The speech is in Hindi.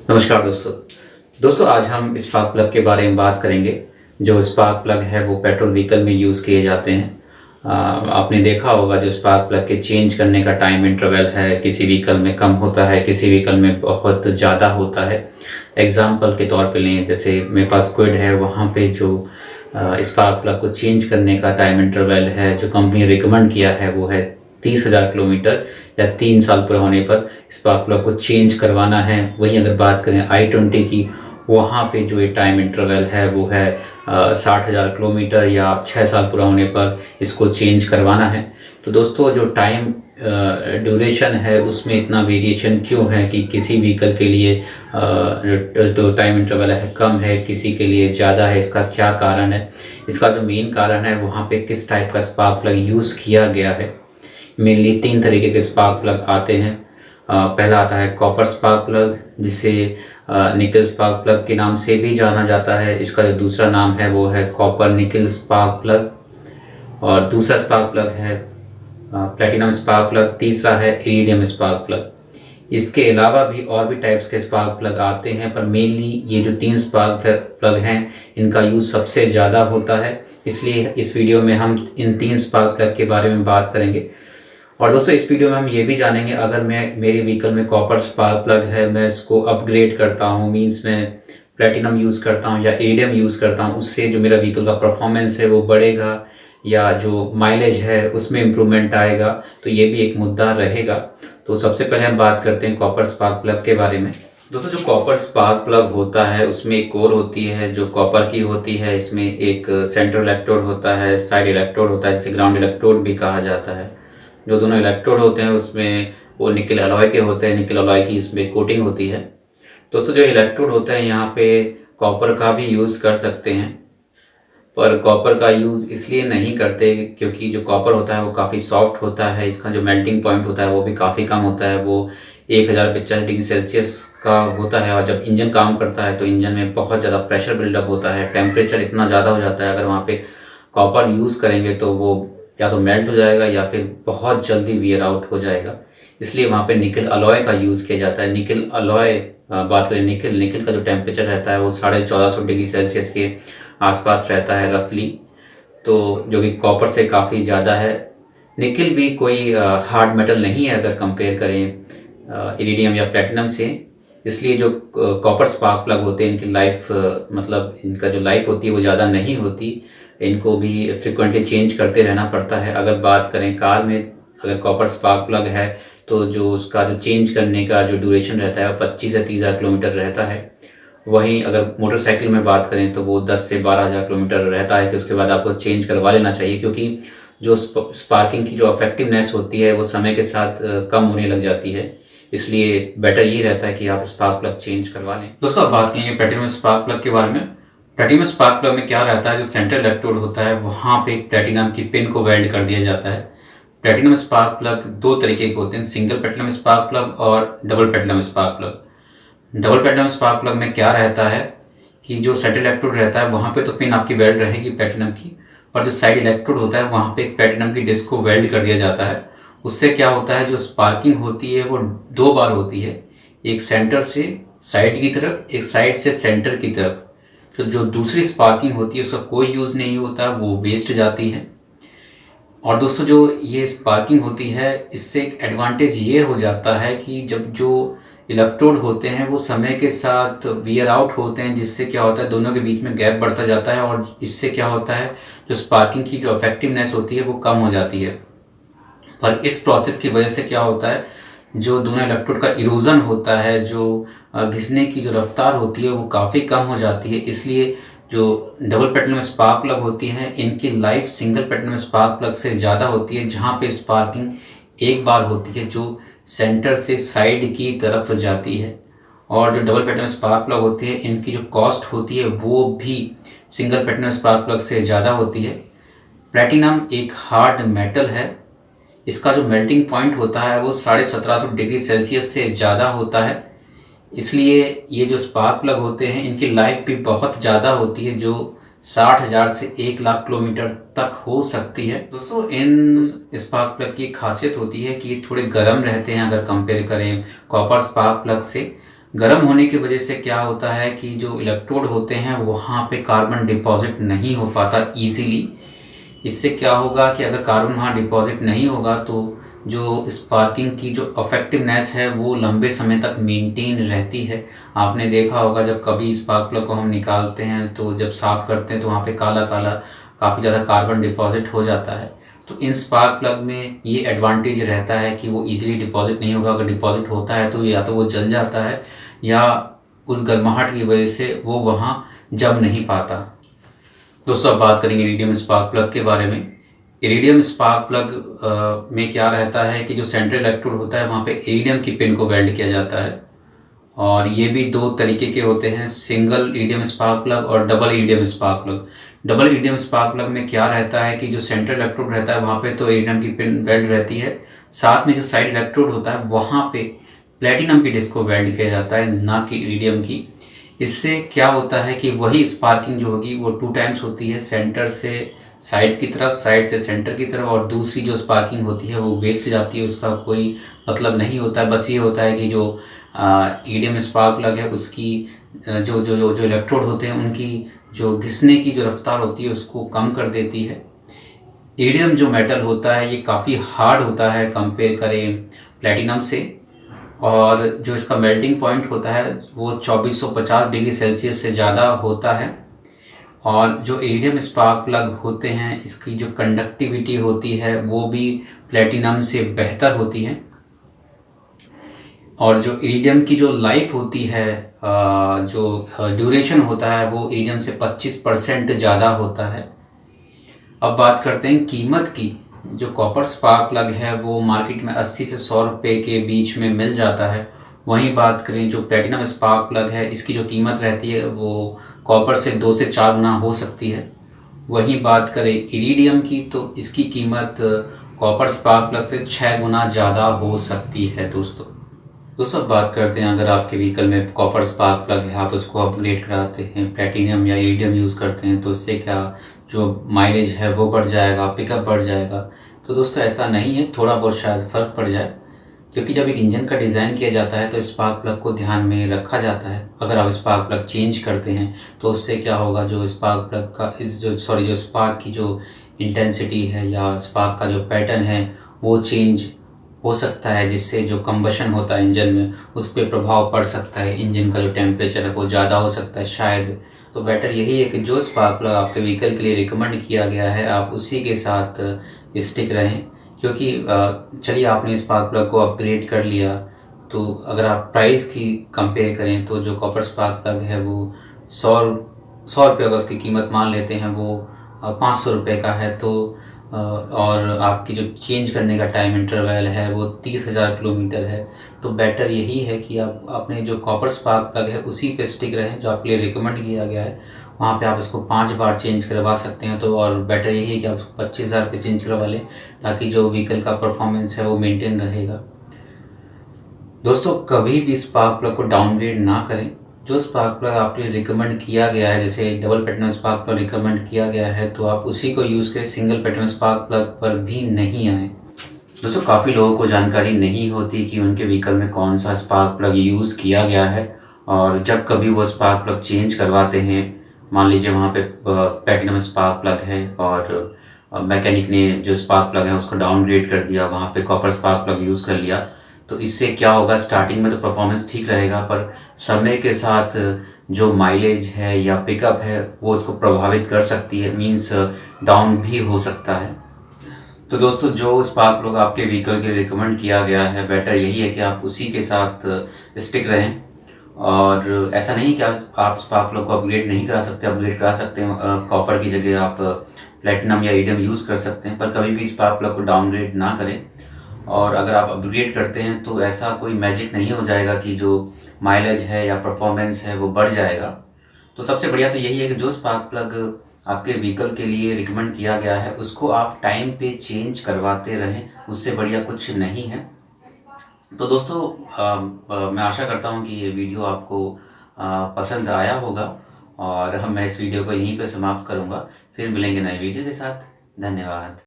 नमस्कार दोस्तों आज हम स्पार्क प्लग के बारे में बात करेंगे। जो स्पार्क प्लग है वो पेट्रोल व्हीकल में यूज़ किए जाते हैं। आपने देखा होगा जो स्पार्क प्लग के चेंज करने का टाइम इंटरवल है, किसी व्हीकल में कम होता है, किसी व्हीकल में बहुत ज़्यादा होता है। एग्जाम्पल के तौर पे लें, जैसे मेरे पास क्विड है, वहाँ पे जो स्पार्क प्लग को चेंज करने का टाइम इंटरवल है जो कंपनी ने रिकमेंड किया है वो है 30,000 किलोमीटर या 3 साल पूरा होने पर स्पार्क प्लग को चेंज करवाना है। वहीं अगर बात करें i20 की, वहाँ पे जो ये टाइम इंटरवल है वो है 60,000 किलोमीटर या 6 साल पूरा होने पर इसको चेंज करवाना है। तो दोस्तों जो टाइम ड्यूरेशन है उसमें इतना वेरिएशन क्यों है कि किसी व्हीकल के लिए जो टाइम इंटरवल है कम है, किसी के लिए ज़्यादा है, इसका क्या कारण है? इसका जो मेन कारण है वहाँ पे किस टाइप का स्पार्क प्लग यूज़ किया गया है। मेनली 3 तरीके के स्पार्क प्लग आते हैं। पहला आता है कॉपर स्पार्क प्लग, जिसे निकल स्पार्क प्लग के नाम से भी जाना जाता है। इसका जो दूसरा नाम है वो है कॉपर निकल स्पार्क प्लग, और दूसरा स्पार्क प्लग है प्लैटिनम स्पार्क प्लग, तीसरा है इरिडियम स्पार्क प्लग। इसके अलावा भी और भी टाइप्स के स्पार्क प्लग आते हैं, पर मेनली ये जो 3 स्पार्क प्लग हैं इनका यूज़ सबसे ज़्यादा होता है। इसलिए इस वीडियो में हम इन 3 स्पार्क प्लग के बारे में बात करेंगे। और दोस्तों इस वीडियो में हम ये भी जानेंगे, अगर मेरे व्हीकल में कॉपर स्पार्क प्लग है, मैं इसको अपग्रेड करता हूँ, मींस मैं प्लैटिनम यूज़ करता हूँ या इरिडियम यूज़ करता हूँ, उससे जो मेरा व्हीकल का परफॉर्मेंस है वो बढ़ेगा या जो माइलेज है उसमें इम्प्रूवमेंट आएगा। तो ये भी एक मुद्दा रहेगा। तो सबसे पहले हम बात करते हैं कॉपर स्पार्क प्लग के बारे में। दोस्तों जो कॉपर स्पार्क प्लग होता है उसमें एक कोर होती है जो कॉपर की होती है। इसमें एक सेंट्रल इलेक्ट्रोड होता है, साइड इलेक्ट्रोड होता है, जिसे ग्राउंड इलेक्ट्रोड भी कहा जाता है। जो दोनों इलेक्ट्रोड होते हैं उसमें वो निकल अलॉय के होते हैं, निकल अलॉय की इसमें कोटिंग होती है। दोस्तों जो इलेक्ट्रोड होते हैं यहाँ पे कॉपर का भी यूज़ कर सकते हैं, पर कॉपर का यूज़ इसलिए नहीं करते क्योंकि जो कॉपर होता है वो काफ़ी सॉफ्ट होता है, इसका जो मेल्टिंग पॉइंट होता है वो भी काफ़ी कम होता है, वो 1050 डिग्री सेल्सियस का होता है। और जब इंजन काम करता है तो इंजन में बहुत ज़्यादा प्रेशर बिल्डअप होता है, टेम्परेचर इतना ज़्यादा हो जाता है, अगर वहाँ पे कॉपर यूज़ करेंगे तो वो या तो मेल्ट हो जाएगा या फिर बहुत जल्दी वियर आउट हो जाएगा। इसलिए वहाँ पे निकल अलॉय का यूज़ किया जाता है। निकल अलॉय बात करें, निकल का जो टेम्परेचर रहता है वो 1450 डिग्री सेल्सियस के आसपास रहता है रफली, तो जो कि कॉपर से काफ़ी ज़्यादा है। निकल भी कोई हार्ड मेटल नहीं है अगर कंपेयर करें इरिडियम या प्लैटिनम से। इसलिए जो कॉपर स्पार्क प्लग होते हैं इनकी लाइफ मतलब इनका जो लाइफ होती है वो ज़्यादा नहीं होती, इनको भी फ्रिक्वेंटली चेंज करते रहना पड़ता है। अगर बात करें कार में, अगर कॉपर स्पार्क प्लग है तो जो उसका जो चेंज करने का जो ड्यूरेशन रहता है वो 25 से 30,000 किलोमीटर रहता है। वहीं अगर मोटरसाइकिल में बात करें तो वो 10 से 12,000 किलोमीटर रहता है कि उसके बाद आपको चेंज करवा लेना चाहिए, क्योंकि जो स्पार्किंग की जो इफेक्टिवनेस होती है वो समय के साथ कम होने लग जाती है। इसलिए बेटर यही रहता है कि आप स्पार्क प्लग चेंज करवा लें। दोस्तों अब बात करेंगे प्लैटिनम स्पार्क प्लग के बारे में। प्लैटिनम स्पार्क प्लग में क्या रहता है, जो सेंट्रल इलेक्ट्रोड होता है वहाँ पे एक प्लैटिनम की पिन को वेल्ड कर दिया जाता है। प्लैटिनम स्पार्क प्लग 2 तरीके के होते हैं, सिंगल प्लैटिनम स्पार्क प्लग और double platinum spark plug. Double platinum spark plug में क्या रहता है कि जो सेंट्रल इलेक्ट्रोड रहता है वहाँ पे तो पिन आपकी वेल्ड रहेगी प्लैटिनम की, और जो साइड इलेक्ट्रोड होता है वहाँ पे एक प्लैटिनम की डिस्क को वेल्ड कर दिया जाता है। उससे क्या होता है, जो स्पार्किंग होती है वो 2 बार होती है, एक सेंटर से साइड की तरफ, एक साइड से सेंटर की तरफ। तो जो दूसरी स्पार्किंग होती है उसका कोई यूज़ नहीं होता, वो वेस्ट जाती है। और दोस्तों जो ये स्पार्किंग होती है इससे एक एडवांटेज ये हो जाता है कि जब जो इलेक्ट्रोड होते हैं वो समय के साथ वियर आउट होते हैं, जिससे क्या होता है दोनों के बीच में गैप बढ़ता जाता है, और इससे क्या होता है जो स्पार्किंग की जो इफेक्टिवनेस होती है वो कम हो जाती है। पर इस प्रोसेस की वजह से क्या होता है, जो दोनों इलेक्ट्रोड का इरोजन होता है, जो घिसने की जो रफ्तार होती है वो काफ़ी कम हो जाती है। इसलिए जो डबल प्लैटिनम स्पार्क प्लग होती हैं इनकी life single platinum spark plug से ज़्यादा होती है, जहाँ पे स्पार्किंग एक बार होती है जो सेंटर से साइड की तरफ जाती है। और जो डबल प्लैटिनम स्पार्क प्लग होती है इनकी जो कॉस्ट होती है वो भी सिंगल प्लैटिनम स्पार्क प्लग से ज़्यादा होती है। प्लैटिनम एक हार्ड मेटल है, इसका जो मेल्टिंग पॉइंट होता है वो 1750 डिग्री सेल्सियस से ज़्यादा होता है। इसलिए ये जो स्पार्क प्लग होते हैं इनकी लाइफ भी बहुत ज़्यादा होती है, जो 60,000 से 1,00,000 किलोमीटर तक हो सकती है। दोस्तों इन स्पार्क प्लग की खासियत होती है कि ये थोड़े गर्म रहते हैं अगर कंपेयर करें कॉपर स्पार्क प्लग से। गर्म होने की वजह से क्या होता है कि जो इलेक्ट्रोड होते हैं वहाँ पे कार्बन डिपॉजिट नहीं हो पाता ईजीली। इससे क्या होगा कि अगर कार्बन वहाँ डिपॉजिट नहीं होगा तो जो स्पार्किंग की जो इफेक्टिवनेस है वो लंबे समय तक मेंटेन रहती है। आपने देखा होगा जब कभी स्पार्क प्लग को हम निकालते हैं तो जब साफ़ करते हैं तो वहाँ पे काला काला काफ़ी ज़्यादा कार्बन डिपॉजिट हो जाता है। तो इन स्पार्क प्लग में ये एडवांटेज रहता है कि वो इजीली डिपॉजिट नहीं होगा। अगर डिपॉजिट होता है तो या तो वो जल जाता है या उस गर्माहट की वजह से वो वहाँ जम नहीं पाता। दोस्तों अब बात करेंगे इरिडियम स्पार्क प्लग के बारे में। इरिडियम स्पार्क प्लग में क्या रहता है कि जो सेंट्रल इलेक्ट्रोड होता है वहाँ पे इरिडियम की पिन को वेल्ड किया जाता है और ये भी दो तरीके के होते हैं, सिंगल इरिडियम स्पार्क प्लग और double iridium spark plug. Double iridium spark plug में क्या रहता है कि जो सेंट्रल इलेक्ट्रोड रहता है वहाँ पे तो इरिडियम की पिन वेल्ड रहती है, साथ में जो साइड इलेक्ट्रोड होता है वहाँ पे प्लेटिनम की डिस्क को वेल्ड किया जाता है, ना कि इरिडियम की। इससे क्या होता है कि वही स्पार्किंग जो होगी वो 2 टाइम्स होती है, सेंटर से साइड की तरफ, साइड से सेंटर की तरफ, और दूसरी जो स्पार्किंग होती है वो वेस्ट जाती है, उसका कोई मतलब नहीं होता है। बस ये होता है कि जो इरिडियम स्पार्क प्लग है उसकी जो जो जो जो इलेक्ट्रोड होते हैं उनकी जो घिसने की जो रफ्तार होती है उसको कम कर देती है। इरिडियम जो मेटल होता है ये काफ़ी हार्ड होता है कंपेयर करें प्लेटिनम से, और जो इसका मेल्टिंग पॉइंट होता है वो 2450 डिग्री सेल्सियस से ज़्यादा होता है। और जो इरिडियम स्पार्क प्लग होते हैं इसकी जो कंडक्टिविटी होती है वो भी प्लेटिनम से बेहतर होती है। और जो इरिडियम की जो लाइफ होती है, जो ड्यूरेशन होता है वो इरिडियम से 25% ज़्यादा होता है। अब बात करते हैं कीमत की। जो कॉपर स्पार्क प्लग है वो मार्केट में 80 से 100 रुपये के बीच में मिल जाता है। वहीं बात करें जो प्लेटिनम स्पार्क प्लग है इसकी जो कीमत रहती है वो कॉपर से 2 से 4 गुना हो सकती है। वहीं बात करें इरिडियम की तो इसकी कीमत कॉपर स्पार्क प्लग से 6 गुना ज़्यादा हो सकती है। दोस्तों बात करते हैं, अगर आपके व्हीकल में कॉपर स्पार्क प्लग है, आप उसको अपग्रेड कराते हैं, प्लेटिनम या इरिडियम यूज़ करते हैं, तो इससे क्या जो माइलेज है वो बढ़ जाएगा, पिकअप बढ़ जाएगा? तो दोस्तों ऐसा नहीं है, थोड़ा बहुत शायद फ़र्क पड़ जाए, क्योंकि जब एक इंजन का डिज़ाइन किया जाता है तो स्पार्क प्लग को ध्यान में रखा जाता है। अगर आप स्पार्क प्लग चेंज करते हैं तो उससे क्या होगा, जो स्पार्क प्लग का जो स्पार्क की जो इंटेंसिटी है या स्पार्क का जो पैटर्न है वो चेंज हो सकता है, जिससे जो कंबशन होता है इंजन में उस पर प्रभाव पड़ सकता है। इंजन का जो टेम्परेचर है वो ज़्यादा हो सकता है शायद। तो बेटर यही है कि जो स्पार्क प्लग आपके व्हीकल के लिए रिकमेंड किया गया है आप उसी के साथ स्टिक रहें। क्योंकि चलिए आपने स्पार्क प्लग को अपग्रेड कर लिया, तो अगर आप प्राइस की कंपेयर करें तो जो कॉपर स्पार्क प्लग है वो 100 रुपये, अगर उसकी कीमत मान लेते हैं वो 500 रुपये का है, तो और आपकी जो चेंज करने का टाइम इंटरवल है वो 30,000 किलोमीटर है, तो बेटर यही है कि आप अपने जो कॉपर स्पार्क प्लग है उसी पे स्टिक रहें जो आपके लिए रिकमेंड किया गया है। वहाँ पे आप इसको 5 बार चेंज करवा सकते हैं, तो और बेटर यही है कि आप इसको 25,000 पे चेंज करवा लें, ताकि जो व्हीकल का परफॉर्मेंस है वो मेंटेन रहेगा। दोस्तों कभी भी स्पार्क प्लग को डाउनग्रेड ना करें। जो स्पार्क प्लग आपके लिए रिकमेंड किया गया है, जैसे double platinum spark plug recommend किया गया है, तो आप उसी को यूज़ करें, सिंगल प्लेटिनम स्पार्क प्लग पर भी नहीं आए। दोस्तों काफ़ी लोगों को जानकारी नहीं होती कि उनके व्हीकल में कौन सा स्पार्क प्लग यूज़ किया गया है, और जब कभी वो स्पार्क प्लग चेंज करवाते हैं, मान लीजिए वहाँ पे प्लेटिनम स्पार्क प्लग है और मैकेनिक ने जो स्पार्क प्लग है उसको डाउनग्रेड कर दिया, वहाँ पे कॉपर स्पार्क प्लग यूज़ कर लिया, तो इससे क्या होगा, स्टार्टिंग में तो परफॉर्मेंस ठीक रहेगा, पर समय के साथ जो माइलेज है या पिकअप है वो उसको प्रभावित कर सकती है, मीन्स डाउन भी हो सकता है। तो दोस्तों जो स्पार्क प्लग आपके व्हीकल के रिकमेंड किया गया है, बेटर यही है कि आप उसी के साथ स्टिक रहें। और ऐसा नहीं कि आप स्पार्क प्लग को अपग्रेड नहीं करा सकते, अपग्रेड करा सकते हैं, कॉपर की जगह आप प्लेटिनम या इरिडियम यूज़ कर सकते हैं, पर कभी भी स्पार्क प्लग को डाउनग्रेड ना करें। और अगर आप अपग्रेड करते हैं तो ऐसा कोई मैजिक नहीं हो जाएगा कि जो माइलेज है या परफॉर्मेंस है वो बढ़ जाएगा। तो सबसे बढ़िया तो यही है कि जो स्पार्क प्लग आपके व्हीकल के लिए रिकमेंड किया गया है उसको आप टाइम पे चेंज करवाते रहें, उससे बढ़िया कुछ नहीं है। तो दोस्तों मैं आशा करता हूँ कि ये वीडियो आपको पसंद आया होगा, और मैं इस वीडियो को यहीं पे समाप्त करूँगा। फिर मिलेंगे नए वीडियो के साथ। धन्यवाद।